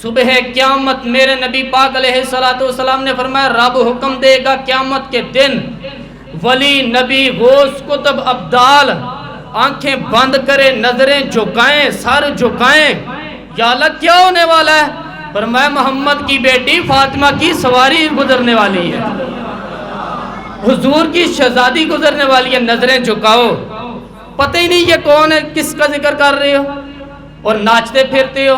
صبح قیامت میرے نبی پاک علیہ السلام نے فرمایا رب حکم دے گا قیامت کے دن ولی نبی غوث کتب ابدال آنکھیں بند کرے نظریں جھکائیں سر جھکائیں، یا اللہ کیا ہونے والا ہے؟ فرمایا محمد کی بیٹی فاطمہ کی سواری گزرنے والی ہے، حضور کی شہزادی گزرنے والی ہے، نظریں جھکاؤ۔ پتہ ہی نہیں یہ کون ہے، کس کا ذکر کر رہے ہو اور ناچتے پھرتے ہو،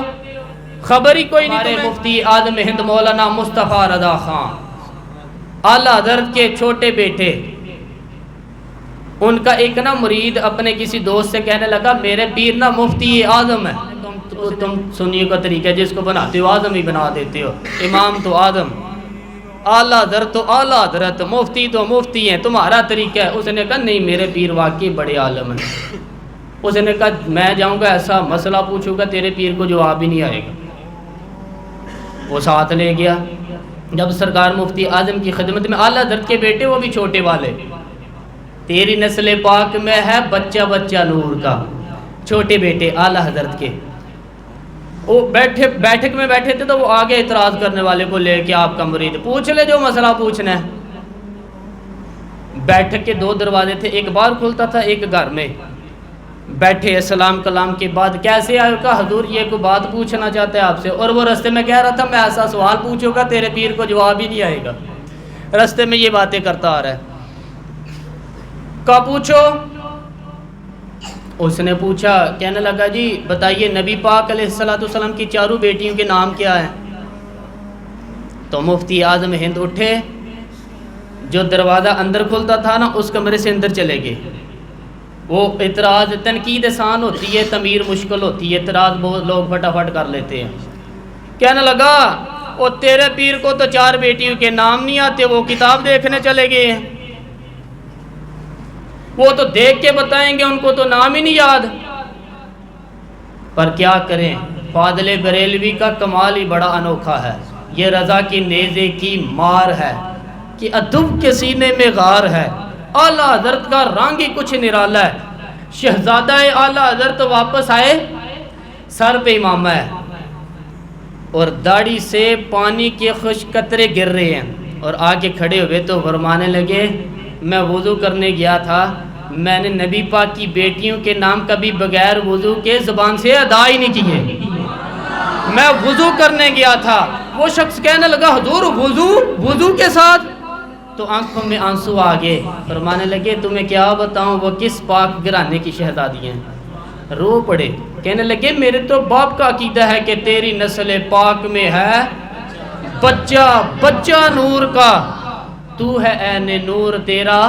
خبر ہی کوئی نہیں۔ ہمارے مفتی اعظم ہند مولانا مصطفیٰ رضا خان اعلیٰ حضرت کے چھوٹے بیٹے، ان کا ایک نا مرید اپنے کسی دوست سے کہنے لگا میرے پیر نا مفتی اعظم ہے۔ تم سنیوں کا طریقہ ہے، جس کو بناتے ہو اعظم ہی بنا دیتے ہو، امام تو اعظم، اعلیٰ حضرت تو اعلیٰ حضرت، مفتی تو مفتی ہیں، تمہارا طریقہ ہے۔ اس نے کہا نہیں میرے پیر واقعی بڑے عالم ہیں۔ اس نے کہا میں جاؤں گا ایسا مسئلہ پوچھوں گا تیرے پیر کو جواب ہی نہیں آئے گا۔ وہ ساتھ لے گیا، جب سرکار مفتی اعظم کی خدمت میں، اعلیٰ حضرت کے بیٹے وہ بھی چھوٹے والے، تیری نسل پاک میں ہے بچہ بچہ نور کا، چھوٹے بیٹے اعلیٰ حضرت کے، وہ بیٹھک میں بیٹھے تھے تو وہ آگے اعتراض کرنے والے کو لے کے آپ کا مرید پوچھ لے جو مسئلہ پوچھنا ہے۔ بیٹھک کے دو دروازے تھے، ایک باہر کھلتا تھا ایک گھر میں۔ بیٹھے السلام کلام کے بعد کیسے آئے؟ کہا حضور یہ کوئی بات پوچھنا چاہتا ہے آپ سے، اور وہ رستے میں کہہ رہا تھا میں ایسا سوال پوچھوں گا تیرے پیر کو جواب ہی نہیں آئے گا، رستے میں یہ باتیں کرتا آ رہا ہے۔ کہا پوچھو۔ اس نے پوچھا، کہنے لگا جی بتائیے نبی پاک علیہ السلام کی چاروں بیٹیوں کے نام کیا ہیں؟ تو مفتی اعظم ہند اٹھے، جو دروازہ اندر کھلتا تھا نا اس کمرے سے اندر چلے گئے۔ وہ اعتراض تنقید آسان ہوتی ہے، تعمیر مشکل ہوتی ہے، اعتراض بہت لوگ فٹافٹ کر لیتے ہیں۔ کہنے لگا وہ تیرے پیر کو تو چار بیٹیوں کے نام نہیں آتے، وہ کتاب دیکھنے چلے گئے ہیں، وہ تو دیکھ کے بتائیں گے، ان کو تو نام ہی نہیں یاد۔ پر کیا کریں، فاضل بریلوی کا کمال ہی بڑا انوکھا ہے، یہ رضا کی نیزے کی مار ہے کہ ادب کے سینے میں غار ہے، اعلیٰ حضرت کا رنگ ہی کچھ نرالا ہے۔ شہزادہ اعلیٰ حضرت واپس آئے، سر پہ امامہ ہے اور داڑھی سے پانی کے خشک قطرے گر رہے ہیں، اور آگے کھڑے ہوئے تو فرمانے لگے میں وضو کرنے گیا تھا، میں نے نبی پاک کی بیٹیوں کے نام کبھی بغیر وضو کے زبان سے ادا ہی نہیں کیے، میں وضو کرنے گیا تھا۔ وہ شخص کہنے لگا حضور وضو کے ساتھ؟ تو آنکھوں میں آنسو آ گئے، فرمانے لگے تمہیں کیا بتاؤں وہ کس پاک گھرانے کی شہزادی ہیں۔ رو پڑے، کہنے لگے میرے تو باپ کا عقیدہ ہے کہ تیری نسل پاک میں ہے بچہ بچہ نور کا، تو ہے عین نور تیرا